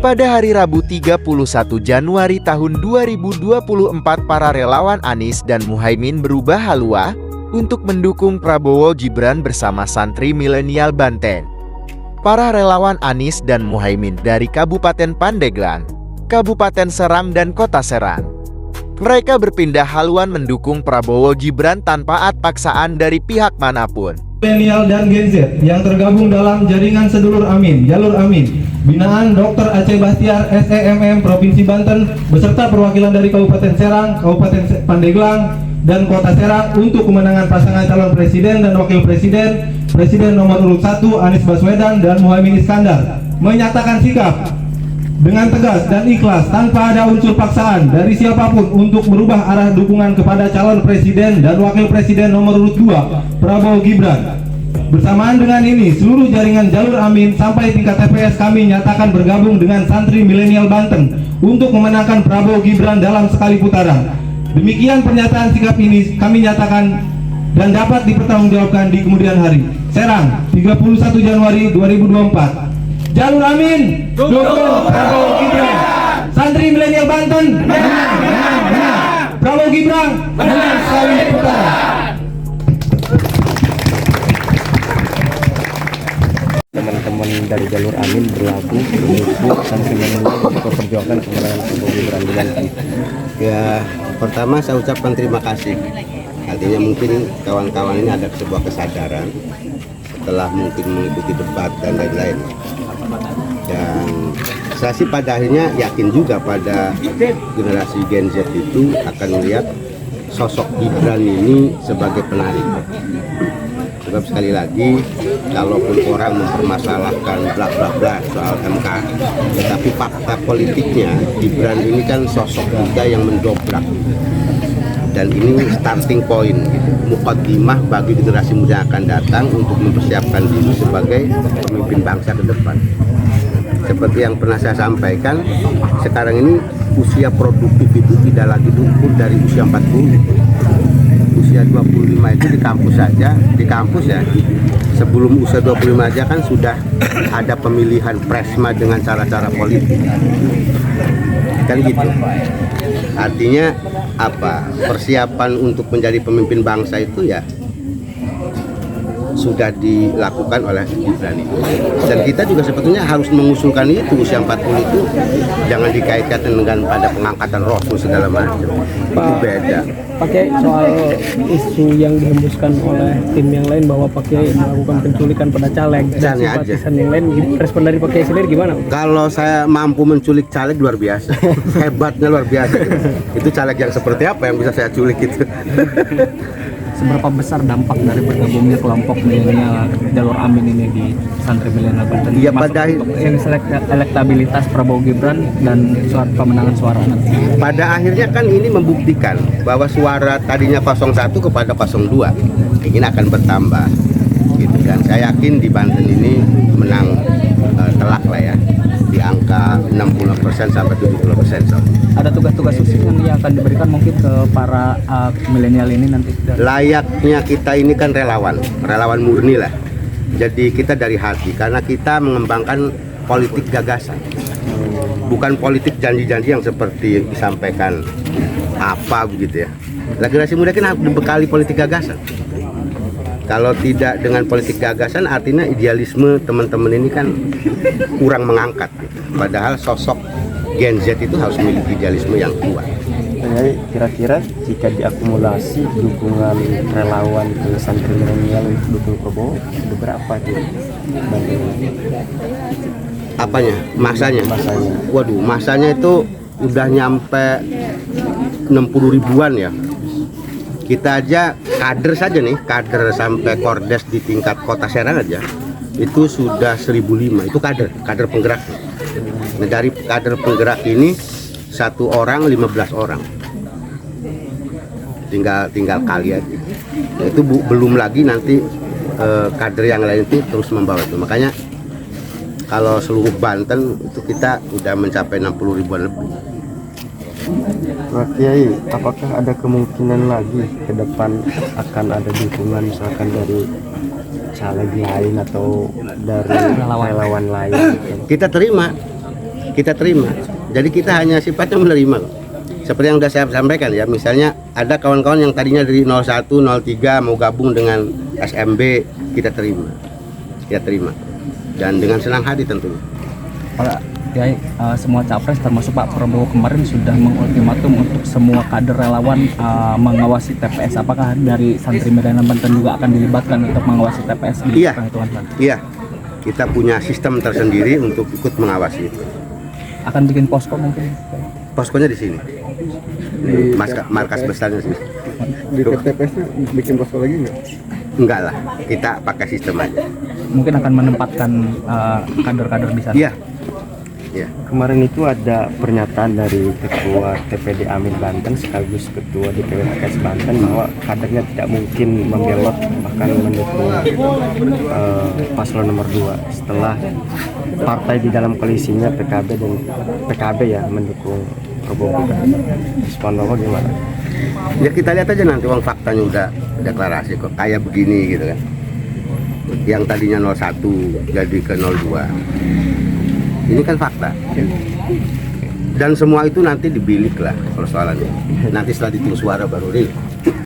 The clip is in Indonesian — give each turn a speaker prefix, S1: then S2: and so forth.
S1: Pada hari Rabu 31 Januari tahun 2024, para relawan Anies dan Muhaimin berubah haluan untuk mendukung Prabowo Gibran bersama santri milenial Banten. Para relawan Anies dan Muhaimin dari Kabupaten Pandeglang, Kabupaten Serang dan Kota Serang. Mereka berpindah haluan mendukung Prabowo Gibran tanpa paksaan dari pihak manapun.
S2: Milenial dan Gen Z yang tergabung dalam jaringan sedulur Amin, Jalur Amin, binaan Dr. Aceh Bastiar, SEMM Provinsi Banten, beserta perwakilan dari Kabupaten Serang, Kabupaten Pandeglang, dan Kota Serang untuk kemenangan pasangan calon presiden dan wakil presiden, presiden nomor urut 1 Anies Baswedan dan Muhaimin Iskandar, menyatakan sikap dengan tegas dan ikhlas tanpa ada unsur paksaan dari siapapun untuk merubah arah dukungan kepada calon presiden dan wakil presiden nomor urut 2 Prabowo Gibran. Bersamaan dengan ini, seluruh jaringan Jalur Amin sampai tingkat TPS kami nyatakan bergabung dengan santri milenial Banten untuk memenangkan Prabowo Gibran dalam sekali putaran. Demikian pernyataan sikap ini kami nyatakan dan dapat dipertanggungjawabkan di kemudian hari. Serang, 31 Januari 2024. Jalur Amin, dukung Prabowo Gibran. Santri milenial Banten, menang. Prabowo Gibran, menang sekali putaran.
S3: Teman-teman dari Jalur Amin berlabuh menuju santri milenial untuk memperjuangkan kemenangan Prabowo Gibran di Banten.
S4: Ya, pertama saya ucapkan terima kasih. Artinya mungkin kawan-kawan ini ada sebuah kesadaran setelah mungkin mengikuti debat dan lain-lain. Dan saya sih pada akhirnya yakin juga pada generasi Gen Z itu akan melihat sosok Gibran ini sebagai penarik. Sebab sekali lagi, kalaupun orang mempermasalahkan bla bla bla soal MK, tetapi fakta politiknya Gibran ini kan sosok juga yang mendobrak. Dan ini starting point, gitu, mukaddimah bagi generasi muda yang akan datang untuk mempersiapkan diri sebagai pemimpin bangsa ke depan. Seperti yang pernah saya sampaikan, sekarang ini usia produktif itu tidak lagi diukur dari usia 40. Usia 25 itu di kampus saja, di kampus ya. Sebelum usia 25 aja kan sudah ada pemilihan presma dengan cara-cara politik. Kan gitu. Artinya apa? Persiapan untuk menjadi pemimpin bangsa itu ya sudah dilakukan oleh Gibran itu. Dan kita juga sebetulnya harus mengusulkan itu, usia 40 itu jangan dikaitkan dengan pada pengangkatan Rasul segala macam. Itu beda.
S3: Pakai soal isu yang dihembuskan oleh tim yang lain bahwa pakai melakukan penculikan pada caleg dan simpatisan yang lain, respon dari pakai sendiri gimana?
S4: Kalau saya mampu menculik caleg luar biasa, hebatnya luar biasa. Itu caleg yang seperti apa yang bisa saya culik itu?
S3: Seberapa besar dampak dari bergabungnya kelompok milenial Jalur Amin ini di santri milenial Banten?
S4: Iya, pada
S3: yang elektabilitas Prabowo Gibran dan pemenangan suara nanti.
S4: Pada akhirnya kan ini membuktikan bahwa suara tadinya 01 kepada 02 ini akan bertambah. Gitu. Dan saya yakin di Banten ini menang telak lah ya, di angka 60% sampai 70%.
S3: Ada tugas-tugas khusus yang akan diberikan mungkin ke para milenial ini nanti?
S4: Layaknya kita ini kan relawan murni lah. Jadi kita dari hati, karena kita mengembangkan politik gagasan, bukan politik janji-janji yang seperti disampaikan apa begitu ya. Generasi muda kan harus dibekali politik gagasan. Kalau tidak dengan politik gagasan, artinya idealisme teman-teman ini kan kurang mengangkat. Padahal sosok Gen Z itu harus memiliki idealisme yang kuat.
S3: Jadi kira-kira jika diakumulasi dukungan relawan ke santri milenial untuk dukung Prabowo, berapa itu?
S4: Apanya? Masanya? Waduh, masanya itu udah nyampe 60 ribuan ya. Kita aja kader saja nih, kader sampai kordes di tingkat Kota Serang aja itu sudah 1.005. Itu kader penggerak. Nah, dari kader penggerak ini satu orang 15 orang. Tinggal kali aja. Nah, itu belum lagi nanti kader yang lain itu terus membawa itu. Makanya kalau seluruh Banten itu kita udah mencapai 60 ribuan lebih.
S3: Pak Kiai, apakah ada kemungkinan lagi ke depan akan ada dukungan misalkan dari caleg lain atau dari relawan lain?
S4: Kita terima kita terima. Jadi kita hanya sifatnya menerima kok. Seperti yang sudah saya sampaikan ya, misalnya ada kawan-kawan yang tadinya dari 01, 03 mau gabung dengan SMB, kita terima. Kita terima. Dan dengan senang hati tentunya.
S5: Pak Kiai, semua capres termasuk Pak Prabowo kemarin sudah mengultimatum untuk semua kader relawan mengawasi TPS. Apakah dari santri Medan Banten juga akan dilibatkan untuk mengawasi TPS di penghitungan suara?
S4: Iya, kita punya sistem tersendiri untuk ikut mengawasi itu.
S5: Akan bikin posko mungkin?
S4: Poskonya di sini, di markas besarnya sini.
S6: Di TPS bikin posko lagi nggak?
S4: Enggak lah, kita pakai sistem aja.
S5: Mungkin akan menempatkan kader-kader di sana?
S4: Iya. Ya.
S7: Kemarin itu ada pernyataan dari Ketua TPD Amin Banten sekaligus Ketua DPW PKS Banten bahwa kadernya tidak mungkin membelot bahkan mendukung paslon nomor 2 setelah partai di dalam koalisinya PKB ya mendukung Prabowo. Respon Bapak gimana?
S4: Ya kita lihat aja nanti uang faktanya udah deklarasi kok kayak begini gitu kan. Yang tadinya 01 jadi ke 02. Ini kan fakta. Dan semua itu nanti dibilik lah persoalannya. Nanti setelah dihitung suara baru real.